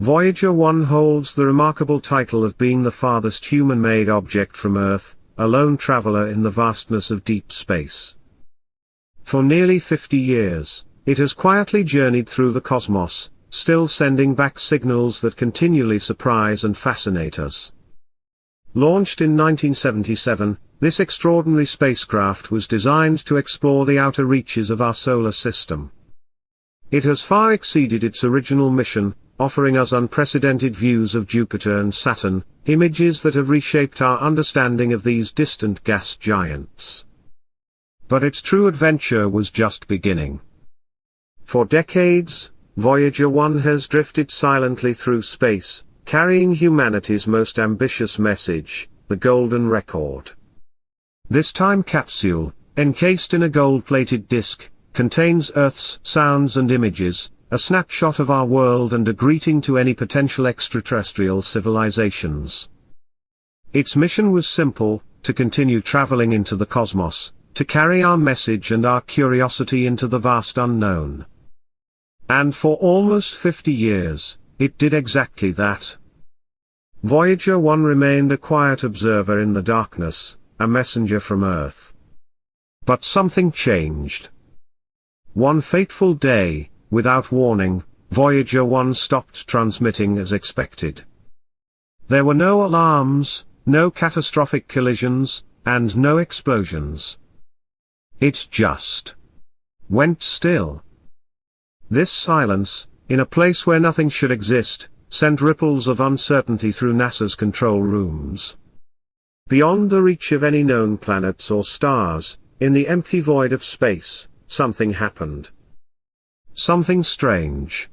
Voyager 1 holds the remarkable title of being the farthest human-made object from Earth, a lone traveler in the vastness of deep space. For nearly 50 years, it has quietly journeyed through the cosmos, still sending back signals that continually surprise and fascinate us. Launched in 1977, this extraordinary spacecraft was designed to explore the outer reaches of our solar system. It has far exceeded its original mission, offering us unprecedented views of Jupiter and Saturn, images that have reshaped our understanding of these distant gas giants. But its true adventure was just beginning. For decades, Voyager 1 has drifted silently through space, carrying humanity's most ambitious message, the Golden Record. This time capsule, encased in a gold-plated disc, contains Earth's sounds and images, a snapshot of our world and a greeting to any potential extraterrestrial civilizations. Its mission was simple: to continue traveling into the cosmos, to carry our message and our curiosity into the vast unknown. And for almost 50 years, it did exactly that. Voyager 1 remained a quiet observer in the darkness, a messenger from Earth. But something changed. One fateful day, without warning, Voyager 1 stopped transmitting as expected. There were no alarms, no catastrophic collisions, and no explosions. It just went still. This silence, in a place where nothing should exist, sent ripples of uncertainty through NASA's control rooms. Beyond the reach of any known planets or stars, in the empty void of space, something happened. Something strange.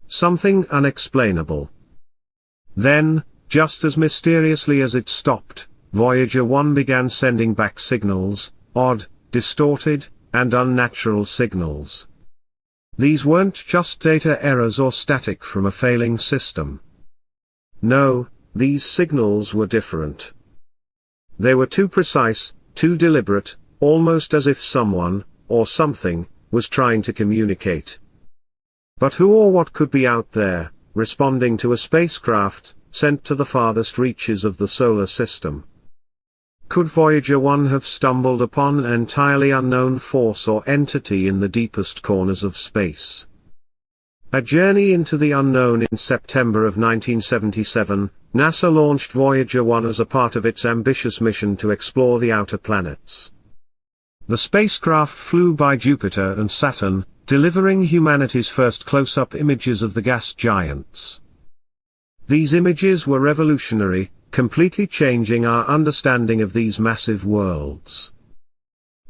Something unexplainable. Then, just as mysteriously as it stopped, Voyager 1 began sending back signals, odd, distorted, and unnatural signals. These weren't just data errors or static from a failing system. No, these signals were different. They were too precise, too deliberate, almost as if someone, or something, was trying to communicate. But who or what could be out there, responding to a spacecraft, sent to the farthest reaches of the solar system? Could Voyager 1 have stumbled upon an entirely unknown force or entity in the deepest corners of space? A journey into the unknown. In September of 1977, NASA launched Voyager 1 as a part of its ambitious mission to explore the outer planets. The spacecraft flew by Jupiter and Saturn, delivering humanity's first close-up images of the gas giants. These images were revolutionary, completely changing our understanding of these massive worlds.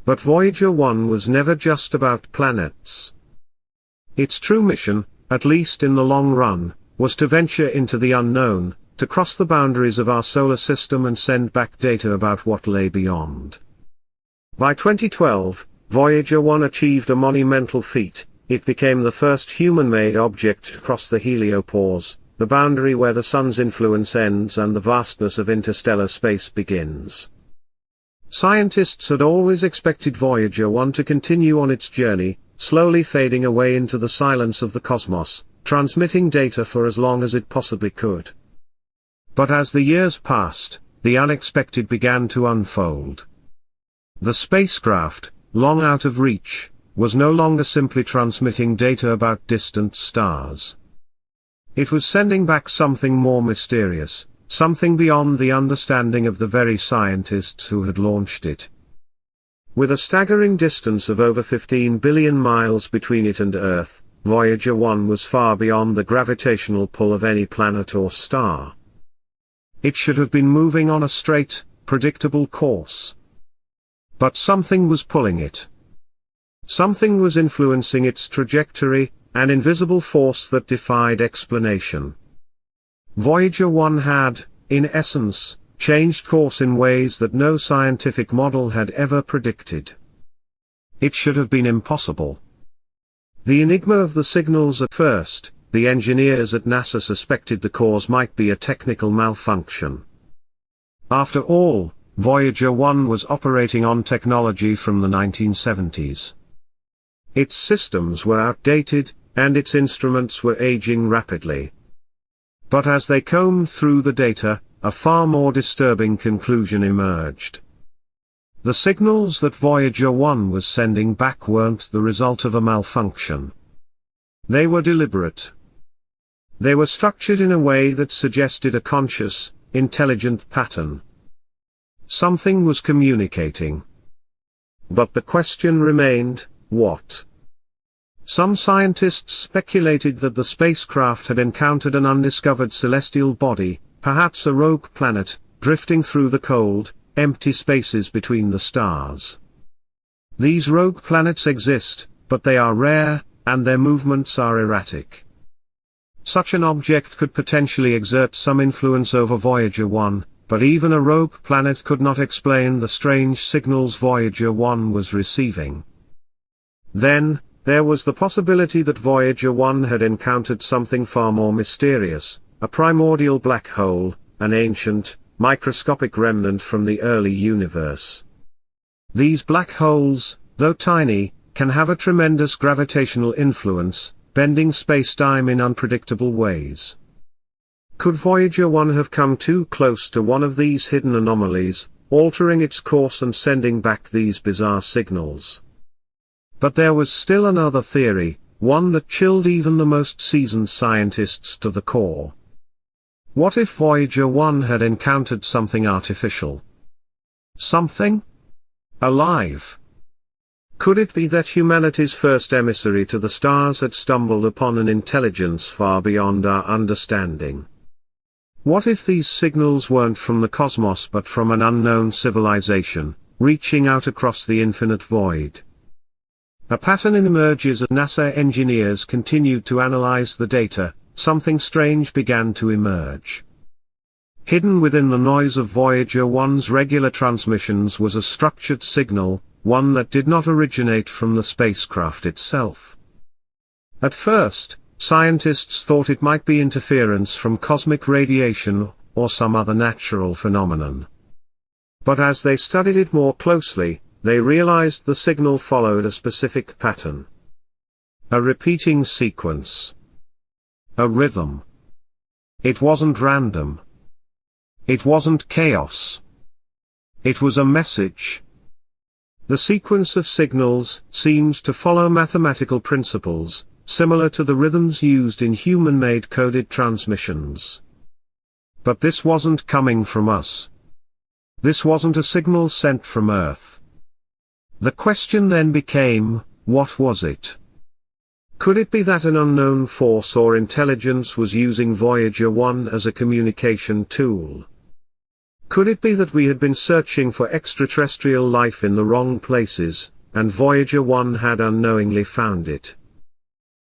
But Voyager 1 was never just about planets. Its true mission, at least in the long run, was to venture into the unknown, to cross the boundaries of our solar system and send back data about what lay beyond. By 2012, Voyager 1 achieved a monumental feat. It became the first human-made object to cross the heliopause, the boundary where the sun's influence ends and the vastness of interstellar space begins. Scientists had always expected Voyager 1 to continue on its journey, slowly fading away into the silence of the cosmos, transmitting data for as long as it possibly could. But as the years passed, the unexpected began to unfold. The spacecraft, long out of reach, was no longer simply transmitting data about distant stars. It was sending back something more mysterious, something beyond the understanding of the very scientists who had launched it. With a staggering distance of over 15 billion miles between it and Earth, Voyager 1 was far beyond the gravitational pull of any planet or star. It should have been moving on a straight, predictable course. But something was pulling it. Something was influencing its trajectory, an invisible force that defied explanation. Voyager 1 had, in essence, changed course in ways that no scientific model had ever predicted. It should have been impossible. The enigma of the signals. At first, the engineers at NASA suspected the cause might be a technical malfunction. After all, Voyager 1 was operating on technology from the 1970s. Its systems were outdated, and its instruments were aging rapidly. But as they combed through the data, a far more disturbing conclusion emerged. The signals that Voyager 1 was sending back weren't the result of a malfunction. They were deliberate. They were structured in a way that suggested a conscious, intelligent pattern. Something was communicating. But the question remained, what? Some scientists speculated that the spacecraft had encountered an undiscovered celestial body, perhaps a rogue planet, drifting through the cold, empty spaces between the stars. These rogue planets exist, but they are rare, and their movements are erratic. Such an object could potentially exert some influence over Voyager 1, but even a rogue planet could not explain the strange signals Voyager 1 was receiving. Then, there was the possibility that Voyager 1 had encountered something far more mysterious, a primordial black hole, an ancient, microscopic remnant from the early universe. These black holes, though tiny, can have a tremendous gravitational influence, bending space-time in unpredictable ways. Could Voyager 1 have come too close to one of these hidden anomalies, altering its course and sending back these bizarre signals? But there was still another theory, one that chilled even the most seasoned scientists to the core. What if Voyager 1 had encountered something artificial? Something alive? Could it be that humanity's first emissary to the stars had stumbled upon an intelligence far beyond our understanding? What if these signals weren't from the cosmos but from an unknown civilization, reaching out across the infinite void? A pattern emerges as NASA engineers continued to analyze the data. Something strange began to emerge. Hidden within the noise of Voyager 1's regular transmissions was a structured signal, one that did not originate from the spacecraft itself. At first, scientists thought it might be interference from cosmic radiation, or some other natural phenomenon. But as they studied it more closely, they realized the signal followed a specific pattern. A repeating sequence. A rhythm. It wasn't random. It wasn't chaos. It was a message. The sequence of signals seems to follow mathematical principles, similar to the rhythms used in human-made coded transmissions. But this wasn't coming from us. This wasn't a signal sent from Earth. The question then became, what was it? Could it be that an unknown force or intelligence was using Voyager 1 as a communication tool? Could it be that we had been searching for extraterrestrial life in the wrong places, and Voyager 1 had unknowingly found it?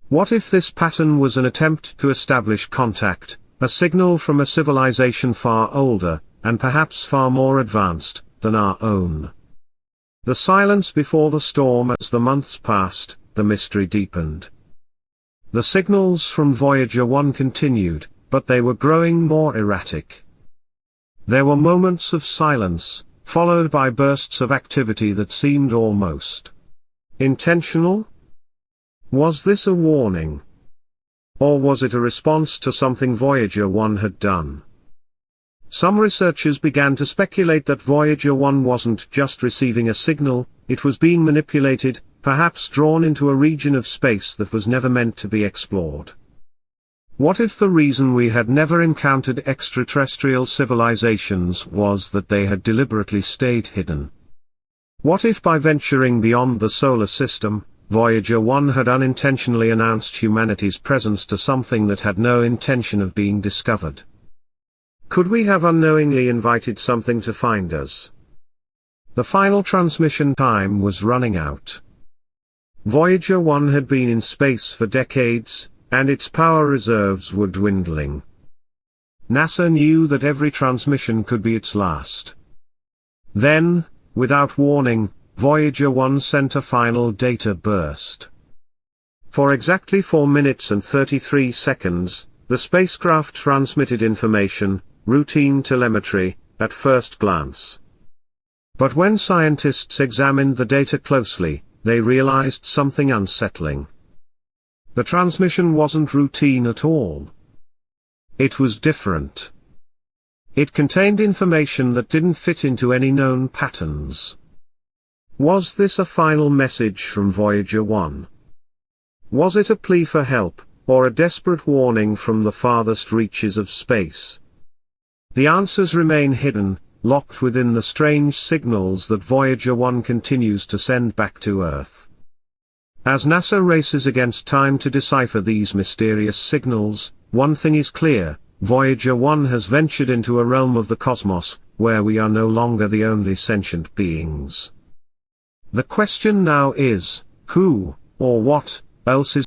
What if this pattern was an attempt to establish contact, a signal from a civilization far older, and perhaps far more advanced, than our own? The silence before the storm. As the months passed, the mystery deepened. The signals from Voyager 1 continued, but they were growing more erratic. There were moments of silence, followed by bursts of activity that seemed almost intentional. Was this a warning? Or was it a response to something Voyager 1 had done? Some researchers began to speculate that Voyager 1 wasn't just receiving a signal, it was being manipulated, perhaps drawn into a region of space that was never meant to be explored. What if the reason we had never encountered extraterrestrial civilizations was that they had deliberately stayed hidden? What if by venturing beyond the solar system, Voyager 1 had unintentionally announced humanity's presence to something that had no intention of being discovered? Could we have unknowingly invited something to find us? The final transmission time was running out. Voyager 1 had been in space for decades, and its power reserves were dwindling. NASA knew that every transmission could be its last. Then, without warning, Voyager 1 sent a final data burst. For exactly 4 minutes and 33 seconds, the spacecraft transmitted information, routine telemetry, at first glance. But when scientists examined the data closely, they realized something unsettling. The transmission wasn't routine at all. It was different. It contained information that didn't fit into any known patterns. Was this a final message from Voyager 1? Was it a plea for help, or a desperate warning from the farthest reaches of space? The answers remain hidden, locked within the strange signals that Voyager 1 continues to send back to Earth. As NASA races against time to decipher these mysterious signals, one thing is clear: Voyager 1 has ventured into a realm of the cosmos, where we are no longer the only sentient beings. The question now is, who, or what, else is